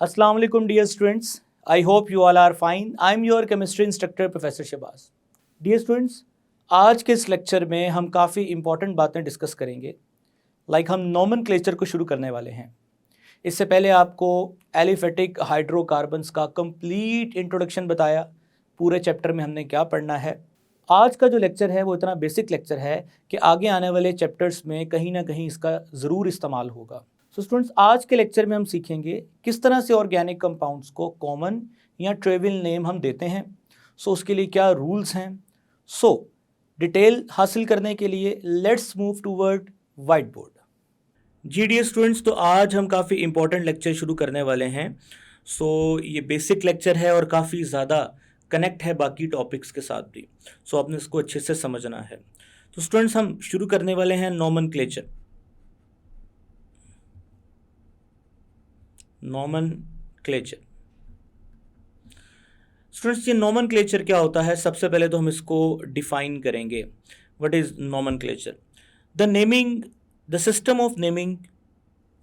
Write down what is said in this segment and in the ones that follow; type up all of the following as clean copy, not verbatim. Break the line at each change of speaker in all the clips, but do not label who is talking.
Assalamu alaikum dear students. I hope you all are fine. I am your chemistry instructor Professor Shahbaz. Dear students, आज के इस lecture में हम काफ़ी important बातें डिस्कस करेंगे। हम नोमेनक्लेचर को शुरू करने वाले हैं। इससे पहले आपको एलिफेटिक हाइड्रोकार्बन्स का कंप्लीट इंट्रोडक्शन बताया, पूरे चैप्टर में हमने क्या पढ़ना है। आज का जो लेक्चर है वो इतना बेसिक लेक्चर है कि आगे आने वाले चैप्टर्स में कहीं ना कहीं इसका ज़रूर इस्तेमाल होगा। सो स्टूडेंट्स, आज के लेक्चर में हम सीखेंगे किस तरह से ऑर्गेनिक कंपाउंड्स को कॉमन या ट्रिवियल नेम हम देते हैं। उसके लिए क्या रूल्स हैं। डिटेल हासिल करने के लिए let's move toward whiteboard. जी डियर स्टूडेंट्स, तो आज हम काफ़ी इंपॉर्टेंट लेक्चर शुरू करने वाले हैं। ये बेसिक लेक्चर है और काफ़ी ज़्यादा कनेक्ट है बाकी टॉपिक्स के साथ भी। आपने इसको अच्छे से समझना है। तो स्टूडेंट्स, हम शुरू करने वाले हैं नोमेनक्लेचर। नोमेनक्लेचर स्टूडेंट्स, ये नोमेनक्लेचर क्या होता है? सबसे पहले तो हम इसको डिफाइन करेंगे। What is nomenclature? The naming, the system of naming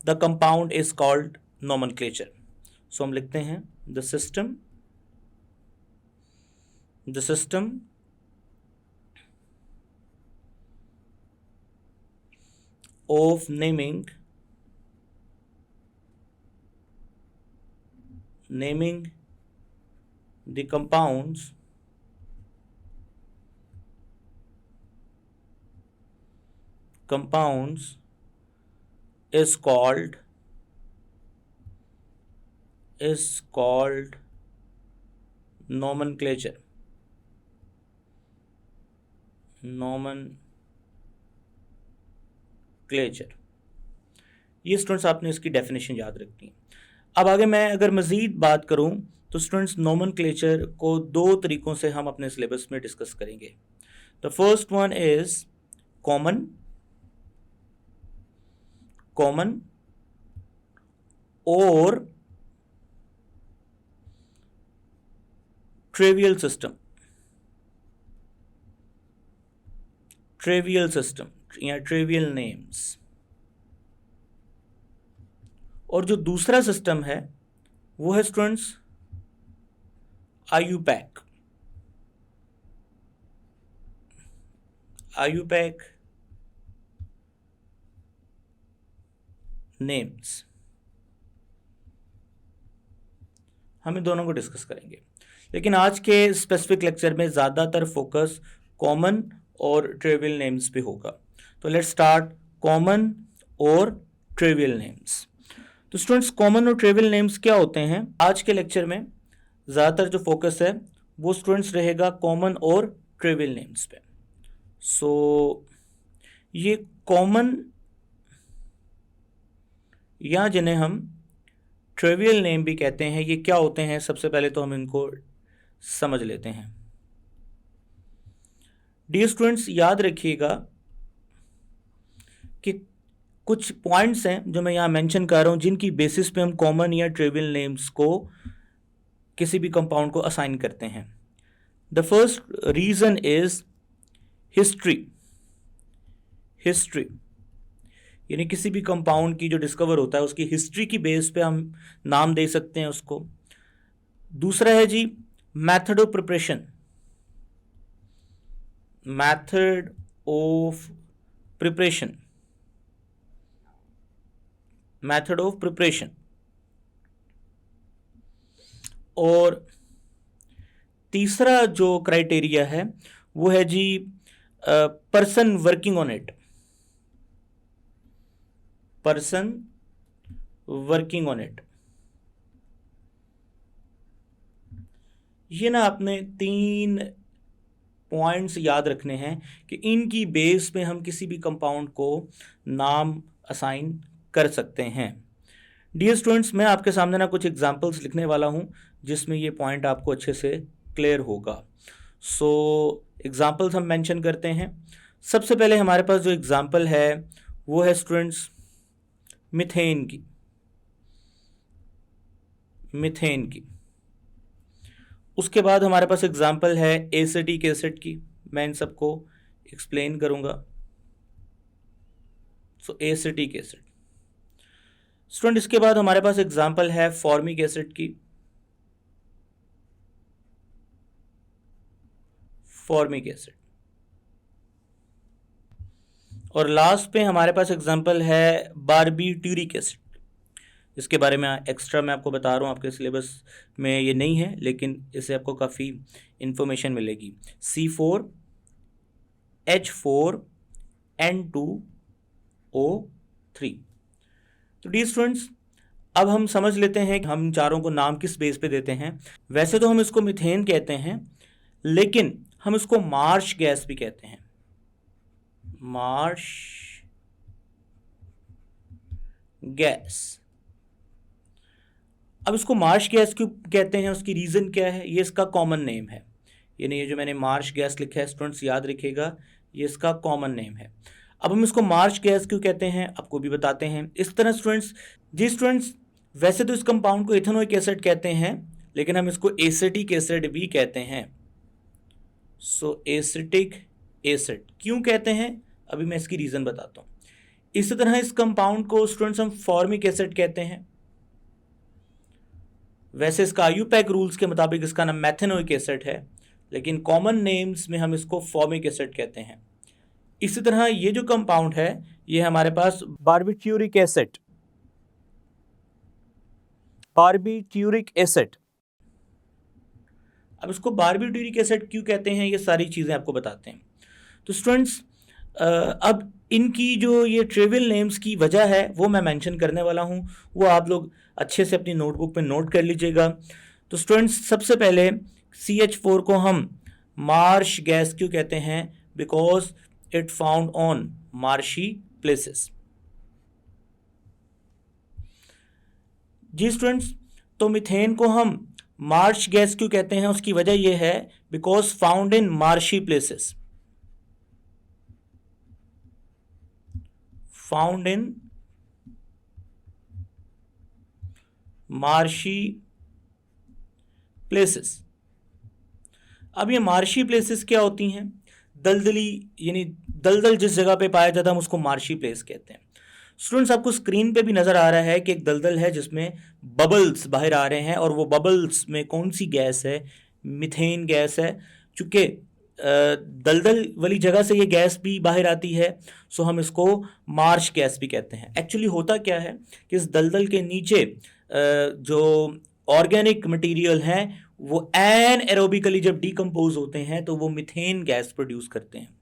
the compound is called nomenclature. हम लिखते हैं the system of naming the compounds is called nomenclature. ये स्टूडेंट्स आपने इसकी डेफिनेशन याद रखनी है। अब आगे मैं अगर मज़ीद बात करूं तो स्टूडेंट्स, नोमेनक्लेचर को दो तरीक़ों से हम अपने सिलेबस में डिस्कस करेंगे। The first one is common और ट्रिवियल सिस्टम या ट्रिवियल नेम्स। और जो दूसरा सिस्टम है वो है स्टूडेंट्स आयुपैक नेम्स। हम इन दोनों को डिस्कस करेंगे, लेकिन आज के स्पेसिफिक लेक्चर में ज़्यादातर फोकस कॉमन और ट्रिवियल नेम्स पे होगा। तो लेट्स स्टार्ट कॉमन और ट्रिवियल नेम्स। तो स्टूडेंट्स, कॉमन और ट्रिवियल नेम्स क्या होते हैं? आज के लेक्चर में ज़्यादातर जो फोकस है वो स्टूडेंट्स रहेगा कॉमन और ट्रिवियल नेम्स पे। ये कॉमन या जिन्हें हम ट्रिवियल नेम भी कहते हैं, ये क्या होते हैं? सबसे पहले तो हम इनको समझ लेते हैं। डियर स्टूडेंट्स, याद रखिएगा कि कुछ पॉइंट्स हैं जो मैं यहाँ मेंशन कर रहा हूँ, जिनकी बेसिस पे हम कॉमन या ट्रिवियल नेम्स को किसी भी कंपाउंड को असाइन करते हैं। The first reason is history. यानी किसी भी कंपाउंड की जो डिस्कवर होता है उसकी हिस्ट्री की बेस पे हम नाम दे सकते हैं उसको। दूसरा है जी मेथड ऑफ प्रिपरेशन। और तीसरा जो क्राइटेरिया है वो है जी पर्सन वर्किंग ऑन इट। ये ना आपने 3 पॉइंट्स याद रखने हैं कि इनकी बेस पे हम किसी भी कंपाउंड को नाम असाइन कर सकते हैं। डियर स्टूडेंट्स, मैं आपके सामने ना कुछ एग्जांपल्स लिखने वाला हूं जिसमें ये पॉइंट आपको अच्छे से क्लियर होगा। एग्जांपल्स हम मेंशन करते हैं। सबसे पहले हमारे पास जो एग्जांपल है वो है स्टूडेंट्स मीथेन की। उसके बाद हमारे पास एग्जांपल है एसिटिक एसिड की। मैं इन सबको एक्सप्लेन करूंगा। Acetic acid. स्टूडेंट इसके बाद हमारे पास एग्जांपल है फॉर्मिक एसिड की, फॉर्मिक एसिड। और लास्ट पे हमारे पास एग्जांपल है बारबीट्यूरिक एसिड। इसके बारे में एक्स्ट्रा मैं आपको बता रहा हूँ, आपके सिलेबस में ये नहीं है, लेकिन इससे आपको काफ़ी इंफॉर्मेशन मिलेगी। C4H4N2O3। तो डी स्टूडेंट्स, अब हम समझ लेते हैं कि हम चारों को नाम किस बेस पे देते हैं। वैसे तो हम इसको मीथेन कहते हैं, लेकिन हम इसको मार्श गैस भी कहते हैं, मार्श गैस। अब इसको मार्श गैस क्यों कहते हैं, उसकी रीज़न क्या है? ये इसका कॉमन नेम है, यानी ये जो मैंने मार्श गैस लिखा है स्टूडेंट्स याद रखिएगा, ये इसका कॉमन नेम है। अब हम इसको मार्श गैस क्यों कहते हैं आपको भी बताते हैं। इस तरह स्टूडेंट्स, जी स्टूडेंट्स, वैसे तो इस कंपाउंड को इथेनोइक एसिड कहते हैं, लेकिन हम इसको एसिटिक एसिड भी कहते हैं। सो एसिटिक एसिड क्यों कहते हैं, अभी मैं इसकी रीज़न बताता हूँ। इसी तरह इस कंपाउंड को स्टूडेंट्स हम फॉर्मिक एसिड कहते हैं। वैसे इसका आईयूपैक रूल्स के मुताबिक इसका नाम मेथेनोइक एसिड है, लेकिन कॉमन नेम्स में हम इसको फॉर्मिक एसिड कहते हैं। इसी तरह ये जो कंपाउंड है, ये हमारे पास बारबीट्यूरिक एसिड, बारबीट्यूरिक एसिड। अब इसको बारबीट्यूरिक एसिड क्यों कहते हैं, ये सारी चीज़ें आपको बताते हैं। तो स्टूडेंट्स, अब इनकी जो ये ट्रिवियल नेम्स की वजह है वो मैं मेंशन करने वाला हूँ, वो आप लोग अच्छे से अपनी नोटबुक पे नोट कर लीजिएगा। तो स्टूडेंट्स, सबसे पहले CH4 को हम मार्श गैस क्यों कहते हैं? Because it found on marshy places. जी स्टूडेंट्स, तो मीथेन को हम मार्श गैस क्यों कहते हैं? उसकी वजह यह है because found in marshy places, found in marshy places. अब ये मार्शी प्लेसेस क्या होती हैं? दलदली, यानी दलदल जिस जगह पे पाया जाता है हम उसको मार्शी प्लेस कहते हैं। स्टूडेंट्स, आपको स्क्रीन पे भी नज़र आ रहा है कि एक दलदल है जिसमें बबल्स बाहर आ रहे हैं, और वो बबल्स में कौन सी गैस है? मीथेन गैस है। चूँकि दलदल वाली जगह से ये गैस भी बाहर आती है, सो हम इसको मार्श गैस भी कहते हैं। एक्चुअली होता क्या है कि इस दलदल के नीचे जो ऑर्गेनिक मटेरियल हैं वो एनएरोबिकली जब डिकम्पोज होते हैं तो वो मीथेन गैस प्रोड्यूस करते हैं।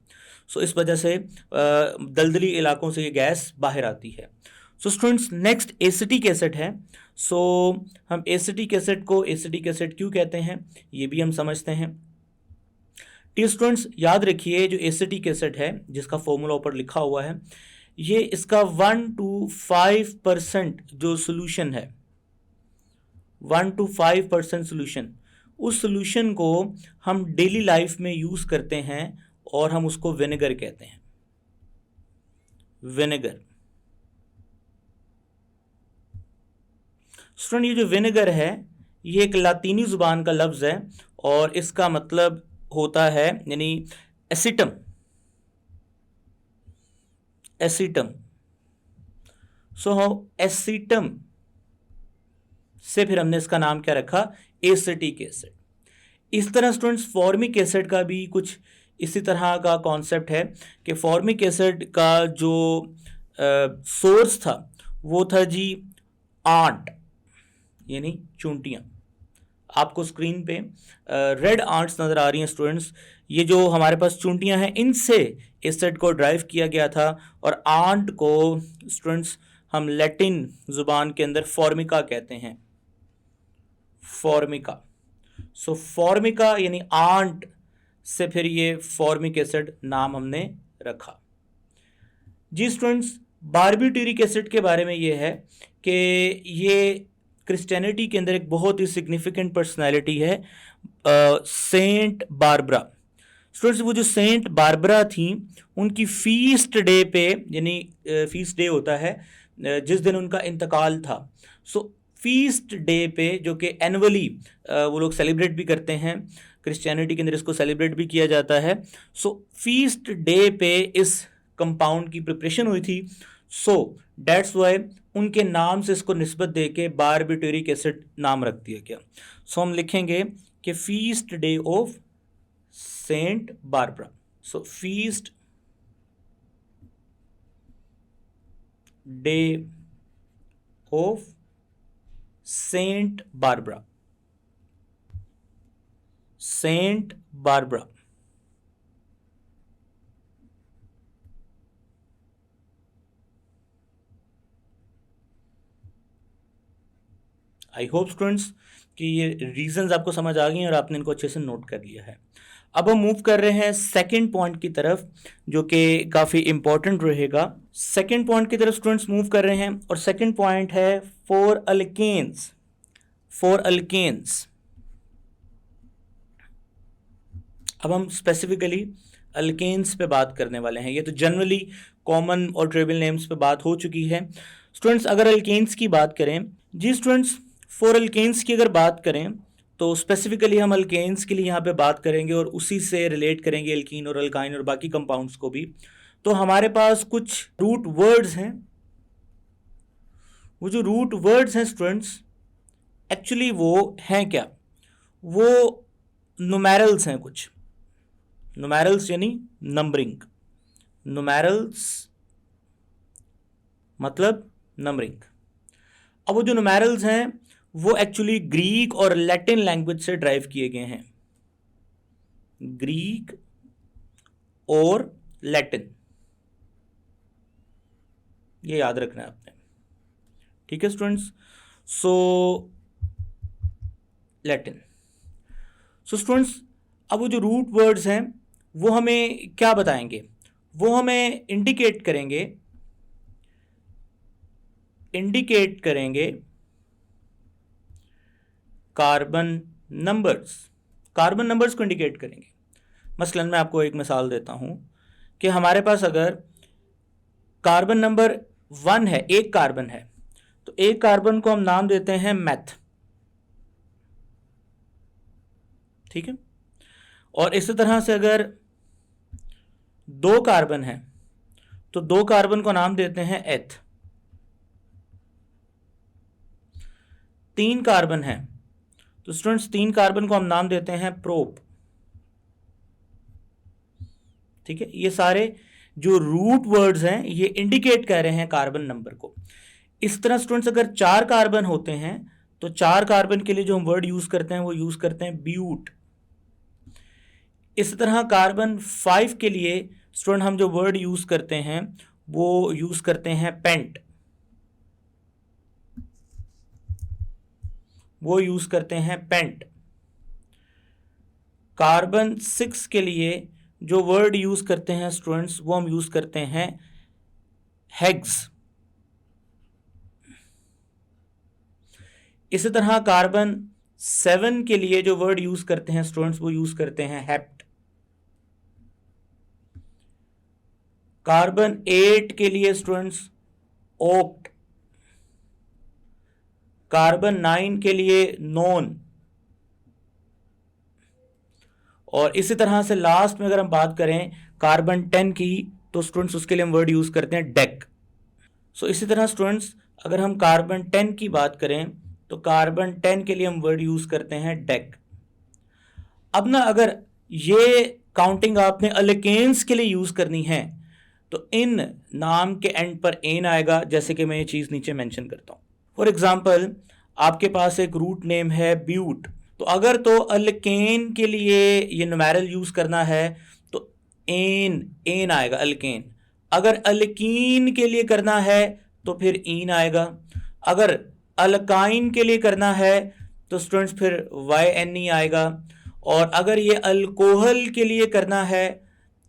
सो इस वजह से दलदली इलाकों से ये गैस बाहर आती है। So students, next acetic acid है। सो हम एसिटिक एसिड को एसिटिक एसिड क्यों कहते हैं ये भी हम समझते हैं। स्टूडेंट्स, याद रखिए जो एसिटिक एसिड है जिसका फॉर्मूला ऊपर लिखा हुआ है, ये इसका 1 to 5% जो सोल्यूशन है, 1 to 5% सोल्यूशन, उस सोल्यूशन को हम डेली लाइफ में यूज़ करते हैं और हम उसको विनेगर कहते हैं। विनेगर। स्टूडेंट, ये जो विनेगर है ये एक लातीनी ज़ुबान का लफ्ज़ है और इसका मतलब होता है यानी एसिटम, एसिटम। सो एसिटम से फिर हमने इसका नाम क्या रखा? Acetic acid. इस तरह स्टूडेंट्स, फॉर्मिक एसिड का भी कुछ इसी तरह का कॉन्सेप्ट है कि फॉर्मिक एसिड का जो सोर्स था वो था जी आंट, यानी चूंटियाँ। आपको स्क्रीन पे रेड आंट्स नज़र आ रही हैं स्टूडेंट्स, ये जो हमारे पास चूंटियाँ हैं इनसे एसिड को ड्राइव किया गया था, और आंट को स्टूडेंट्स हम लैटिन ज़ुबान के अंदर फॉर्मिका कहते हैं, फॉर्मिका। सो फॉर्मिका यानी आंट से फिर ये फॉर्मिक एसिड नाम हमने रखा। जी स्टूडेंट्स, बारबीट्यूरिक एसिड के बारे में ये है कि ये क्रिश्चियनिटी के अंदर एक बहुत ही सिग्निफिकेंट पर्सनैलिटी है, सेंट बारबरा। स्टूडेंट्स, वो जो सेंट बारबरा थी उनकी फीस्ट डे पे, यानी फीस्ट डे होता है जिस दिन उनका इंतकाल था, सो फीस्ट डे पे जो कि एनुअली वो लोग सेलिब्रेट भी करते हैं, क्रिश्चियनिटी के अंदर इसको सेलिब्रेट भी किया जाता है। सो फीस्ट डे पे इस कंपाउंड की प्रिपरेशन हुई थी। सो दैट्स वाई उनके नाम से इसको निस्बत देके बारबिटूरिक एसिड नाम रख दिया गया। सो हम लिखेंगे कि feast day of saint Barbara. So feast day of saint Barbara, saint Barbara. I hope students कि ये रीजंस आपको समझ आ गई और आपने इनको अच्छे से नोट कर लिया है। अब हम मूव कर रहे हैं सेकंड पॉइंट की तरफ, जो कि काफ़ी इंपॉर्टेंट रहेगा। सेकंड पॉइंट की तरफ स्टूडेंट्स मूव कर रहे हैं और सेकंड पॉइंट है फॉर अल्केन्स। फॉर अल्केन्स अब हम स्पेसिफिकली अल्केन्स पे बात करने वाले हैं। ये तो जनरली कॉमन और ट्रिवियल नेम्स पे बात हो चुकी है। स्टूडेंट्स अगर अल्केन्स की बात करें, जी स्टूडेंट्स फॉर अल्केन्स की अगर बात करें तो स्पेसिफिकली हम अल्केन्स के लिए यहाँ पे बात करेंगे और उसी से रिलेट करेंगे एल्कीन और अल्काइन और बाकी कंपाउंड्स को भी। तो हमारे पास कुछ रूट वर्ड्स हैं। वो जो रूट वर्ड्स हैं स्टूडेंट्स एक्चुअली वो हैं क्या, वो नुमेरल्स हैं कुछ। नुमेरल्स यानी नंबरिंग, नुमेरल्स मतलब नंबरिंग। अब वो जो नुमेरल्स हैं वो एक्चुअली ग्रीक और लैटिन लैंग्वेज से ड्राइव किए गए हैं। ग्रीक और लैटिन, ये याद रखना है आपने, ठीक है स्टूडेंट्स। सो लैटिन। सो स्टूडेंट्स अब वो जो रूट वर्ड्स हैं वो हमें क्या बताएंगे, वो हमें इंडिकेट करेंगे कार्बन नंबर्स। कार्बन नंबर्स को इंडिकेट करेंगे। मसलन मैं आपको एक मिसाल देता हूं कि हमारे पास अगर कार्बन नंबर 1 है, एक कार्बन है, तो एक कार्बन को हम नाम देते हैं मैथ, ठीक है। और इसी तरह से अगर 2 कार्बन है तो 2 कार्बन को नाम देते हैं एथ। 3 कार्बन है तो स्टूडेंट्स 3 कार्बन को हम नाम देते हैं प्रोप, ठीक है। ये सारे जो रूट वर्ड्स हैं ये इंडिकेट कर रहे हैं कार्बन नंबर को। इस तरह स्टूडेंट्स अगर 4 कार्बन होते हैं तो 4 कार्बन के लिए जो हम वर्ड यूज करते हैं वो यूज करते हैं ब्यूट। इस तरह कार्बन 5 के लिए स्टूडेंट हम जो वर्ड यूज करते हैं वो यूज करते हैं पेंट, वो यूज करते हैं पेंट। कार्बन 6 के लिए जो वर्ड यूज करते हैं स्टूडेंट्स वो हम यूज करते हैं हेक्स। इसी तरह कार्बन 7 के लिए जो वर्ड यूज करते हैं स्टूडेंट्स वो यूज करते हैं हेप्ट। कार्बन 8 के लिए स्टूडेंट्स ओक्ट। कार्बन 9 के लिए नॉन। और इसी तरह से लास्ट में अगर हम बात करें कार्बन 10 की तो स्टूडेंट्स उसके लिए हम वर्ड यूज करते हैं डेक। सो इसी तरह स्टूडेंट्स अगर हम कार्बन 10 की बात करें तो कार्बन 10 के लिए हम वर्ड यूज करते हैं डेक। अब ना अगर ये काउंटिंग आपने अल्केन्स के लिए यूज करनी है तो इन नाम के एंड पर एन आएगा, जैसे कि मैं ये चीज नीचे मेंशन करता हूं। फॉर एग्जाम्पल आपके पास एक रूट नेम है ब्यूट, तो अगर तो अल्केन के लिए ये नुमेरल यूज करना है तो एन आएगा अल्केन। अगर अल्कीन के लिए करना है तो फिर ईन आएगा। अगर अल्काइन के लिए करना है तो स्टूडेंट्स फिर YNE आएगा। और अगर ये अल्कोहल के लिए करना है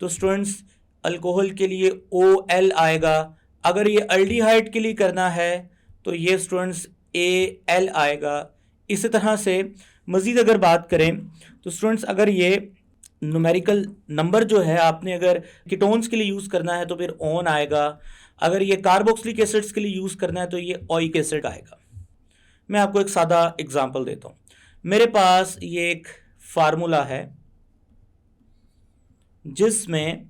तो स्टूडेंट्स अल्कोहल के लिए OL आएगा। अगर ये अल्डिहाइड के लिए करना है तो ये स्टूडेंट्स AL आएगा। इसी तरह से मज़ीद अगर बात करें तो स्टूडेंट्स अगर ये न्यूमेरिकल नंबर जो है आपने अगर कीटोन्स के लिए यूज़ करना है तो फिर ऑन आएगा। अगर ये कार्बोक्सिलिक एसिड्स के लिए यूज़ करना है तो ये ओइक एसिड आएगा। मैं आपको एक सादा एग्जांपल देता हूँ। मेरे पास ये एक फार्मूला है जिसमें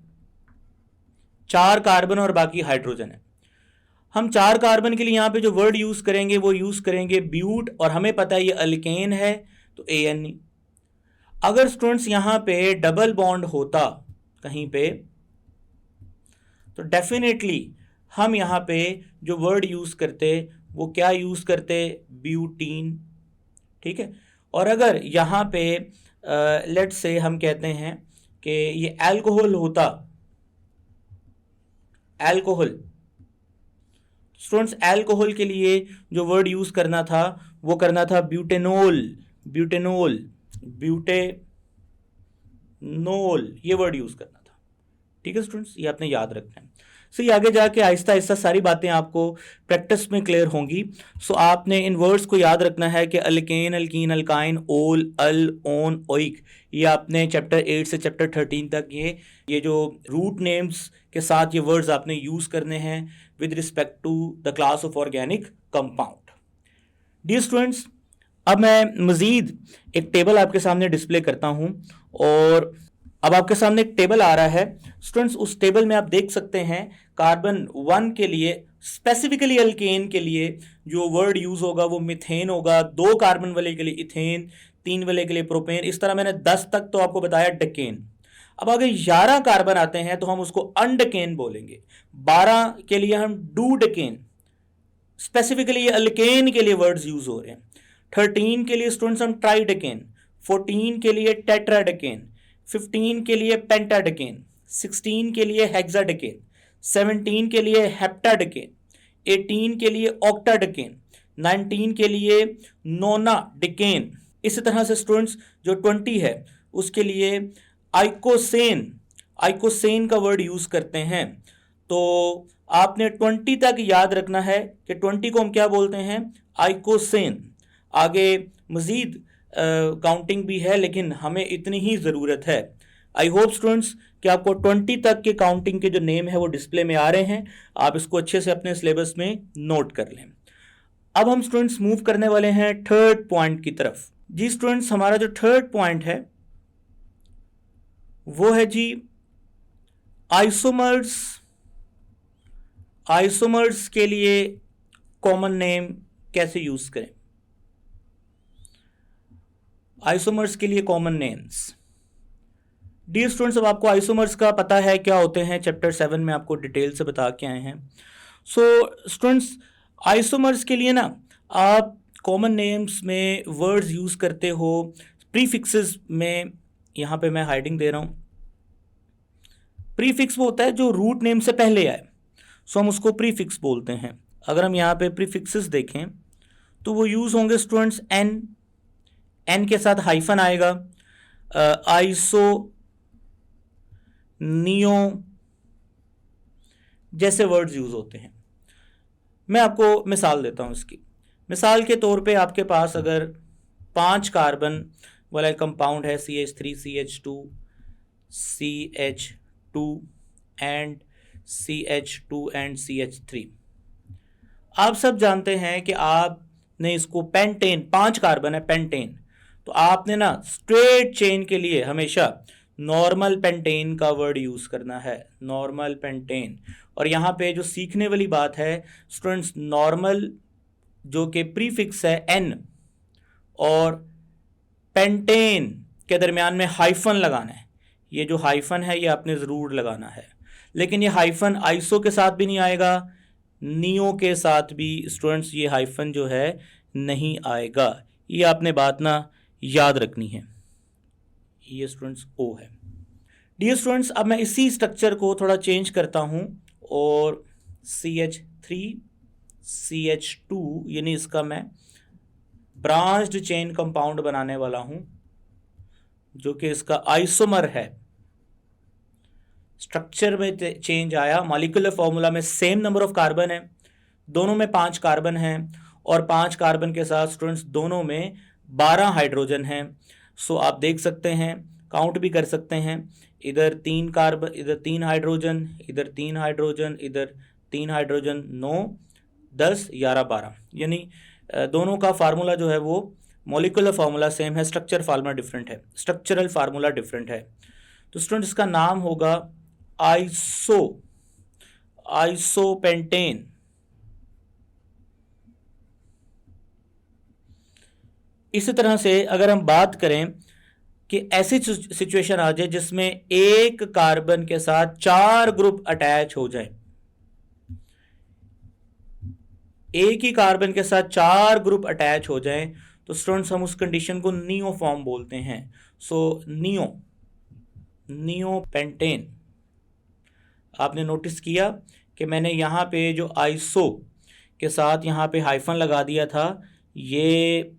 4 कार्बन और बाकी हाइड्रोजन है। हम 4 कार्बन के लिए यहाँ पे जो वर्ड यूज करेंगे वो यूज करेंगे ब्यूट, और हमें पता है ये अल्केन है तो ANE। अगर स्टूडेंट्स यहाँ पे डबल बॉन्ड होता कहीं पे तो डेफिनेटली हम यहाँ पे जो वर्ड यूज करते वो क्या यूज करते, ब्यूटीन। ठीक है, और अगर यहाँ पे लेट्स से हम कहते हैं कि ये अल्कोहल होता, अल्कोहल, स्टूडेंट्स अल्कोहल के लिए जो वर्ड यूज करना था वो करना था ब्यूटेनोल, ब्यूटेनोल, ब्यूटेनोल, ये वर्ड यूज करना था। ठीक है स्टूडेंट्स, ये आपने याद रखना है। सो ये आगे जाके आहिस्ता आहिस्ता सारी बातें आपको प्रैक्टिस में क्लियर होंगी। सो आपने इन वर्ड्स को याद रखना है कि अल्केन, अल्कीन, अल्काइन, ओल, अल, ओन, ओइक, ये आपने चैप्टर 8 से चैप्टर 13 तक ये जो रूट नेम्स के साथ ये वर्ड्स आपने यूज करने हैं with respect to the class of organic compound. Dear students, अब मैं मजीद एक टेबल आपके सामने डिस्प्ले करता हूं, और अब आपके सामने एक टेबल आ रहा है स्टूडेंट्स। उस टेबल में आप देख सकते हैं कार्बन 1 के लिए, स्पेसिफिकली अल्केन के लिए जो वर्ड यूज होगा वो मिथेन होगा, 2 कार्बन वाले के लिए इथेन, 3 वाले के लिए प्रोपेन। इस तरह मैंने 10 तक तो आपको बताया डेकेन। अब अगर 11 कार्बन आते हैं तो हम उसको अनडेकेन बोलेंगे, 12 के लिए हम डूडेकेन, स्पेसिफिकली ये अल्केन के लिए वर्ड्स यूज हो रहे हैं। 13 के लिए स्टूडेंट्स हम ट्राइडेकेन, 14 के लिए टेट्राडेकेन, 15 के लिए पेंटाडेकेन, 16 के लिए हेक्साडेकेन, 17 के लिए हेप्टाडेकेन, 18 के लिए ऑक्टाडेकेन, 19 के लिए नोनाडेकेन। इसी तरह से स्टूडेंट्स जो 20 है उसके लिए आइकोसेन, आइकोसेन का वर्ड यूज करते हैं। तो आपने 20 तक याद रखना है कि 20 को हम क्या बोलते हैं, आइकोसेन। आगे मजीद काउंटिंग भी है लेकिन हमें इतनी ही ज़रूरत है। आई होप स्टूडेंट्स कि आपको 20 तक के काउंटिंग के जो नेम है वो डिस्प्ले में आ रहे हैं, आप इसको अच्छे से अपने सिलेबस में नोट कर लें। अब हम स्टूडेंट्स मूव करने वाले हैं थर्ड पॉइंट की तरफ। जी स्टूडेंट्स, हमारा जो थर्ड पॉइंट है वो है जी आइसोमर्स। आइसोमर्स के लिए कॉमन नेम कैसे यूज करें, आइसोमर्स के लिए कॉमन नेम्स। डियर स्टूडेंट्स, अब आपको आइसोमर्स का पता है क्या होते हैं, चैप्टर 7 में आपको डिटेल से बता के आए हैं। सो स्टूडेंट्स, आइसोमर्स के लिए ना आप कॉमन नेम्स में वर्ड्स यूज करते हो प्रीफिक्सेस में। यहाँ पे मैं हाइडिंग दे रहा हूँ। प्रीफिक्स वो होता है जो रूट नेम से पहले आए, सो हम उसको प्रीफिक्स बोलते हैं। अगर हम यहाँ पे प्रीफिक्सेस देखें तो वो यूज होंगे स्टूडेंट्स एन, एन के साथ हाइफन आएगा, आइसो, नियो जैसे वर्ड्स यूज होते हैं। मैं आपको मिसाल देता हूं इसकी। मिसाल के तौर पे आपके पास अगर 5 कार्बन वाला कंपाउंड है CH3, CH2, CH2 and CH2 and CH3। आप सब जानते हैं कि आपने इसको पेंटेन, 5 कार्बन है पेंटेन, तो आपने ना स्ट्रेट चेन के लिए हमेशा नॉर्मल पेंटेन का वर्ड यूज करना है, नॉर्मल पेंटेन। और यहाँ पे जो सीखने वाली बात है स्टूडेंट्स, नॉर्मल जो कि प्रीफिक्स है एन और पेंटेन के दरमियान में हाइफन लगाना है। ये जो हाइफन है ये आपने ज़रूर लगाना है, लेकिन ये हाइफन आइसो के साथ भी नहीं आएगा, नियो के साथ भी स्टूडेंट्स ये हाइफन जो है नहीं आएगा। ये आपने बात ना याद रखनी है। ये स्टूडेंट्स ओ है। डियर स्टूडेंट्स, अब मैं इसी स्ट्रक्चर को थोड़ा चेंज करता हूँ और CH3, CH2 यानी इसका मैं ब्रांच्ड चेन कंपाउंड बनाने वाला हूँ जो कि इसका आइसोमर है। स्ट्रक्चर में चेंज आया, मॉलिक्यूलर फॉर्मूला में सेम नंबर ऑफ कार्बन है, दोनों में 5 कार्बन हैं और 5 कार्बन के साथ स्टूडेंट्स दोनों में 12 हाइड्रोजन हैं। सो आप देख सकते हैं, काउंट भी कर सकते हैं, इधर 3 कार्बन, इधर 3 हाइड्रोजन, इधर 3 हाइड्रोजन, इधर 3 हाइड्रोजन, 9, 10, 11, 12, यानी दोनों का फार्मूला जो है वो मॉलिक्यूलर फार्मूला सेम है, स्ट्रक्चर फार्मूला डिफरेंट है, स्ट्रक्चरल फार्मूला डिफरेंट है। तो स्टूडेंट इसका नाम होगा आइसोपेंटेन। इसी तरह से अगर हम बात करें कि ऐसी सिचुएशन आ जाए जिसमें एक कार्बन के साथ 4 ग्रुप अटैच हो जाए, एक ही कार्बन के साथ 4 ग्रुप अटैच हो जाएं, तो स्टूडेंट्स हम उस कंडीशन को नियो फॉर्म बोलते हैं। सो नियो पेंटेन। आपने नोटिस किया कि मैंने यहां पे जो आइसो के साथ यहां पे हाइफन लगा दिया था, ये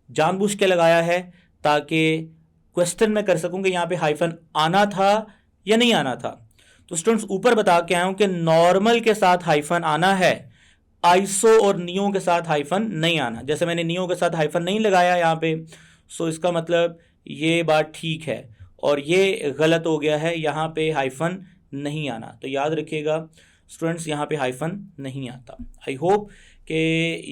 जानबूझ के लगाया है ताकि क्वेश्चन में कर सकूं कि यहां पे हाइफन आना था या नहीं आना था। तो स्टूडेंट्स ऊपर बता के आया हूं कि नॉर्मल के साथ हाइफन आना है, आइसो और नियो के साथ हाइफन नहीं आना। जैसे मैंने नियो के साथ हाइफन नहीं लगाया यहाँ पे, सो इसका मतलब ये बात ठीक है, और ये गलत हो गया है, यहाँ पे हाइफन नहीं आना। तो याद रखिएगा स्टूडेंट्स, यहाँ पे हाइफन नहीं आता। आई होप कि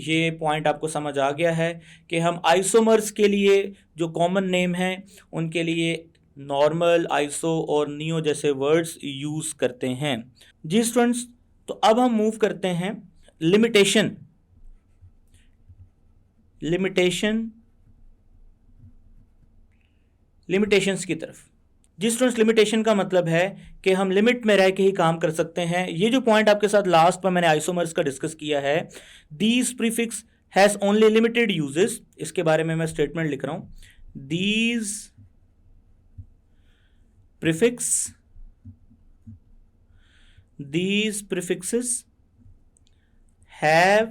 ये पॉइंट आपको समझ आ गया है कि हम आइसोमर्स के लिए जो कॉमन नेम हैं उनके लिए नॉर्मल, आइसो और नियो जैसे वर्ड्स यूज़ करते हैं। जी स्टूडेंट्स, तो अब हम मूव करते हैं लिमिटेशंस की तरफ। जी स्टूडेंट्स, लिमिटेशन का मतलब है कि हम लिमिट में रह के ही काम कर सकते हैं। ये जो पॉइंट आपके साथ लास्ट पर मैंने आइसोमर्स का डिस्कस किया है, these prefix has only limited uses, इसके बारे में मैं स्टेटमेंट लिख रहा हूं। These prefixes have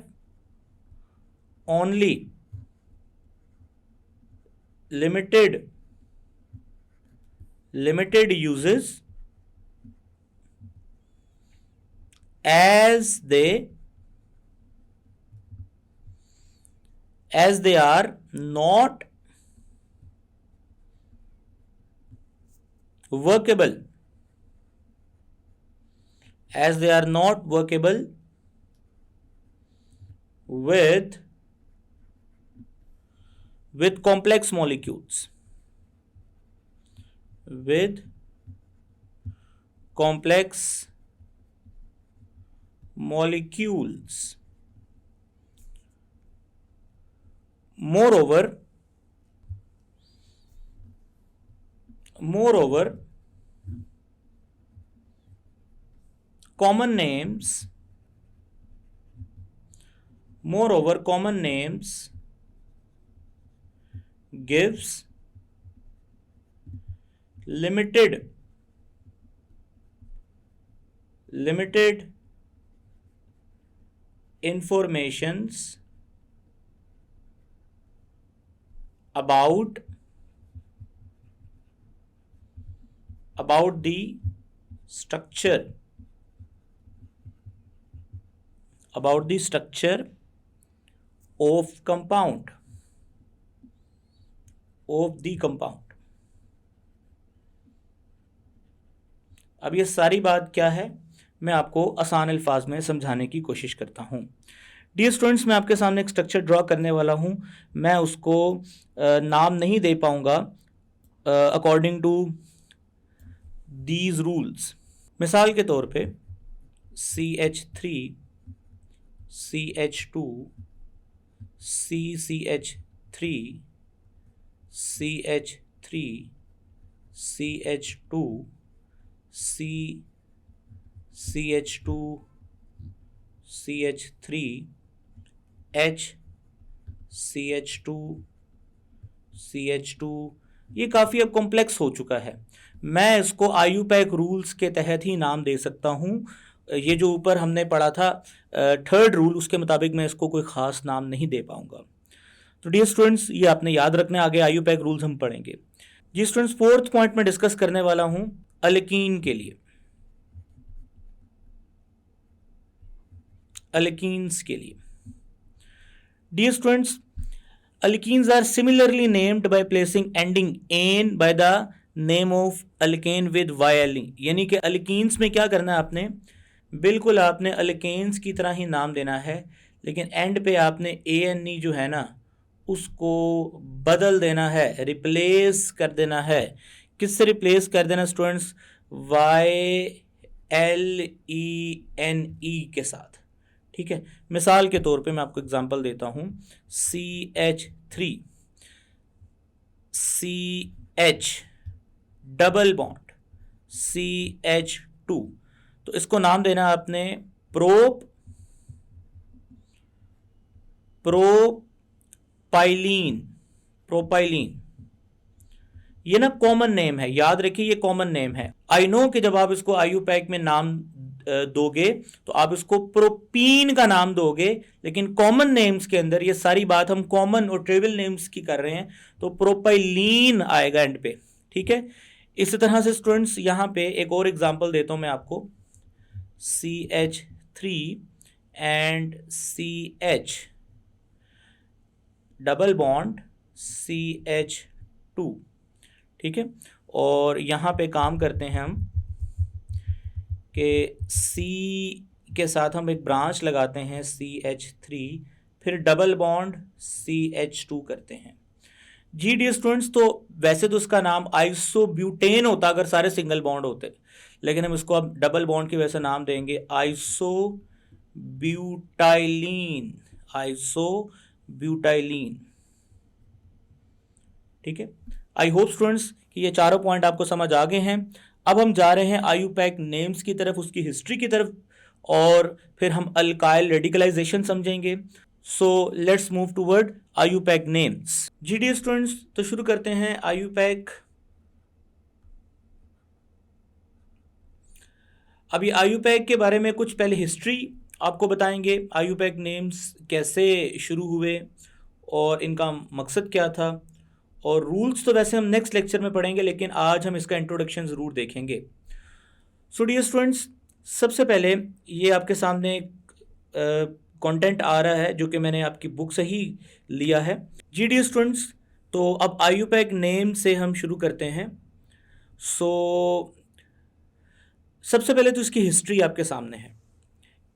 only limited uses as they are not workable, with complex molecules, moreover common names gives limited informations about the structure of the compound। अब ये सारी बात क्या है, मैं आपको आसान अल्फाज में समझाने की कोशिश करता हूँ। डियर स्टूडेंट्स, मैं आपके सामने एक स्ट्रक्चर ड्रॉ करने वाला हूँ। मैं उसको नाम नहीं दे पाऊँगा अकॉर्डिंग टू दीज रूल्स। मिसाल के तौर पे CH3, CH2, CCH3, CH3, CH2, CH2, CH3, H, CH2, CH2, ये काफ़ी अब कॉम्प्लेक्स हो चुका है। मैं इसको IUPAC रूल्स के तहत ही नाम दे सकता हूँ। ये जो ऊपर हमने पढ़ा था थर्ड रूल, उसके मुताबिक मैं इसको कोई ख़ास नाम नहीं दे पाऊँगा। तो डियर स्टूडेंट्स, ये आपने याद रखना, आगे IUPAC रूल्स हम पढ़ेंगे। जी स्टूडेंट्स, फोर्थ पॉइंट में डिस्कस करने वाला हूँ अल्कीन के लिए, अल्कीन्स के लिए। Dear students, alkenes are similarly named by placing ending ene by the name of alkane with YLE। यानी कि अल्कीन्स में क्या करना है आपने, बिल्कुल आपने अल्केन्स की तरह ही नाम देना है, लेकिन एंड पे आपने ANE जो है ना उसको बदल देना है, रिप्लेस कर देना है। किससे रिप्लेस कर देना स्टूडेंट्स? YLENE के साथ। ठीक है, मिसाल के तौर पे मैं आपको एग्जांपल देता हूँ। CH3 CH double bond CH2, तो इसको नाम देना आपने प्रोपाइलीन। ये ना कॉमन नेम है, याद रखिए ये कॉमन नेम है। आई नो कि जब आप इसको आईयूपैक में नाम दोगे तो आप इसको प्रोपीन का नाम दोगे, लेकिन कॉमन नेम्स के अंदर ये सारी बात हम कॉमन और ट्रिवियल नेम्स की कर रहे हैं, तो प्रोपाइलीन आएगा एंड पे, ठीक है। इसी तरह से स्टूडेंट्स यहां पे एक और एग्जांपल देता हूं मैं आपको, CH3 and CH double bond CH2, ठीक है। और यहां पे काम करते हैं हम कि C के साथ हम एक ब्रांच लगाते हैं CH3, फिर डबल बॉन्ड CH2 करते हैं। जी डी स्टूडेंट्स, तो वैसे तो इसका नाम आइसोब्यूटेन होता अगर सारे सिंगल बॉन्ड होते, लेकिन हम इसको अब डबल बॉन्ड की वजह से नाम देंगे आइसोब्यूटाइलीन, ठीक है। आई होप स्टूडेंट्स कि ये चारों पॉइंट आपको समझ आ गए हैं। अब हम जा रहे हैं आईयूपैक नेम्स की तरफ, उसकी हिस्ट्री की तरफ, और फिर हम अल्काइल रेडिकलाइजेशन समझेंगे। So let's move toward IUPAC names. G D students, तो शुरू करते हैं आईयूपैक। अभी आईयूपैक के बारे में कुछ पहले हिस्ट्री आपको बताएंगे, आईयूपैक नेम्स कैसे शुरू हुए और इनका मकसद क्या था, और रूल्स तो वैसे हम नेक्स्ट लेक्चर में पढ़ेंगे, लेकिन आज हम इसका इंट्रोडक्शन ज़रूर देखेंगे। सो डियर स्टूडेंट्स, सबसे पहले ये आपके सामने कंटेंट आ रहा है जो कि मैंने आपकी बुक से ही लिया है। जी डियर स्टूडेंट्स, तो अब आईयूपैक नेम से हम शुरू करते हैं। सो सबसे पहले तो इसकी हिस्ट्री आपके सामने है।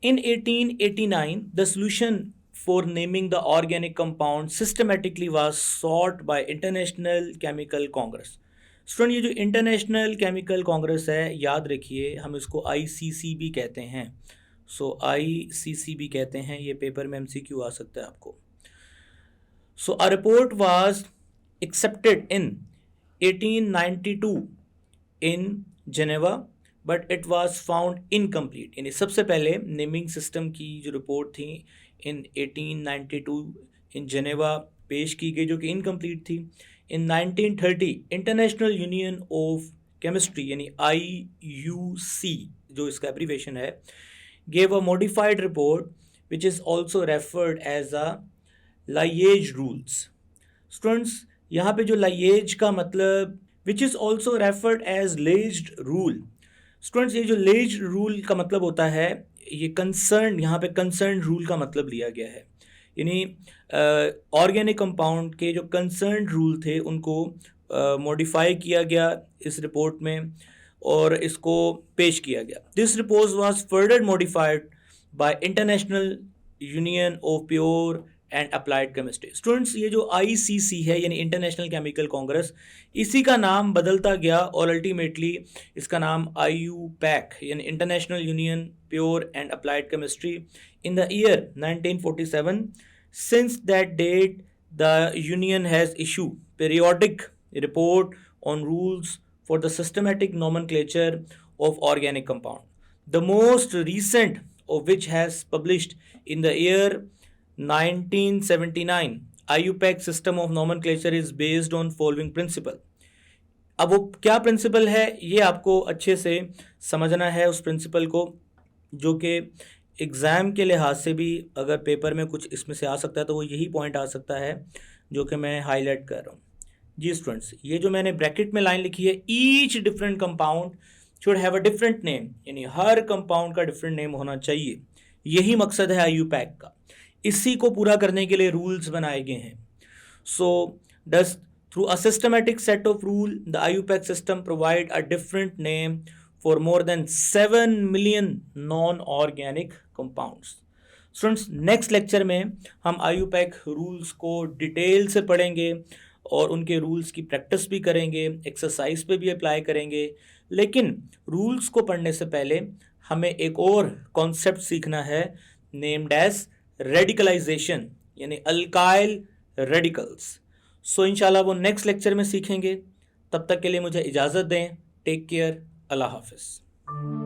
In 1889, the solution for naming the organic compound systematically was sought by International Chemical Congress. Student, ये जो इंटरनेशनल केमिकल कांग्रेस है, याद रखिए हम इसको ICC भी कहते हैं। सो ICC भी कहते हैं, ये पेपर में MCQ आ सकता है आपको। So a report was accepted in 1892 in Geneva, but it was found incomplete. यानी सबसे पहले नेमिंग सिस्टम की जो रिपोर्ट थी इन 1892 इन जेनेवा पेश की गई, जो कि इनकम्प्लीट थी। In 1930 international union of chemistry यानी IUC, जो इसका एब्रीवेशन है, gave a modified report which is also referred as a Liege rules. Students, यहाँ पे जो लाइएज का मतलब, which is also referred as Liege rule. Students, ये जो लेज रूल का मतलब होता है, ये कंसर्न, यहाँ पे कंसर्न रूल का मतलब लिया गया है। यानी ऑर्गेनिक कंपाउंड के जो कंसर्न रूल थे उनको मॉडिफाई किया गया इस रिपोर्ट में और इसको पेश किया गया। This report was further modified by international union of pure and applied chemistry. Students, ये जो ICC है यानी इंटरनेशनल केमिकल कांग्रेस, इसी का नाम बदलता गया और अल्टीमेटली इसका नाम IUPAC यानी international union pure and applied chemistry in the year 1947। Since that date the union has issue periodic report on rules for the systematic nomenclature of organic compound, the most recent of which has published in the year 1979। IUPAC system of nomenclature is based on following principle। अब वो क्या principal है ये आपको अच्छे से समझना है, उस प्रिंसिपल को, जो कि एग्ज़ाम के लिहाज से भी अगर पेपर में कुछ इसमें से आ सकता है तो वो यही पॉइंट आ सकता है जो कि मैं हाईलाइट कर रहा हूँ। जी स्टूडेंट्स, ये जो मैंने ब्रैकेट में लाइन लिखी है, each different compound should have a different name, यानी हर कंपाउंड का डिफरेंट नेम होना चाहिए। यही मकसद है IUPAC का। इसी को पूरा करने के लिए रूल्स बनाए गए हैं। So thus through a systematic set of rule the IUPAC system provide a different name for more than 7 million non organic compounds. Students, next lecture में हम IUPAC रूल्स को डिटेल से पढ़ेंगे और उनके रूल्स की प्रैक्टिस भी करेंगे, एक्सरसाइज पे भी अप्लाई करेंगे। लेकिन रूल्स को पढ़ने से पहले हमें एक और कॉन्सेप्ट सीखना है, नेम्ड एज रेडिकलाइजेशन यानी अल्काइल रेडिकल्स। सो इंशाल्लाह वो नेक्स्ट लेक्चर में सीखेंगे। तब तक के लिए मुझे इजाज़त दें। Take care. अल्लाह हाफिज़।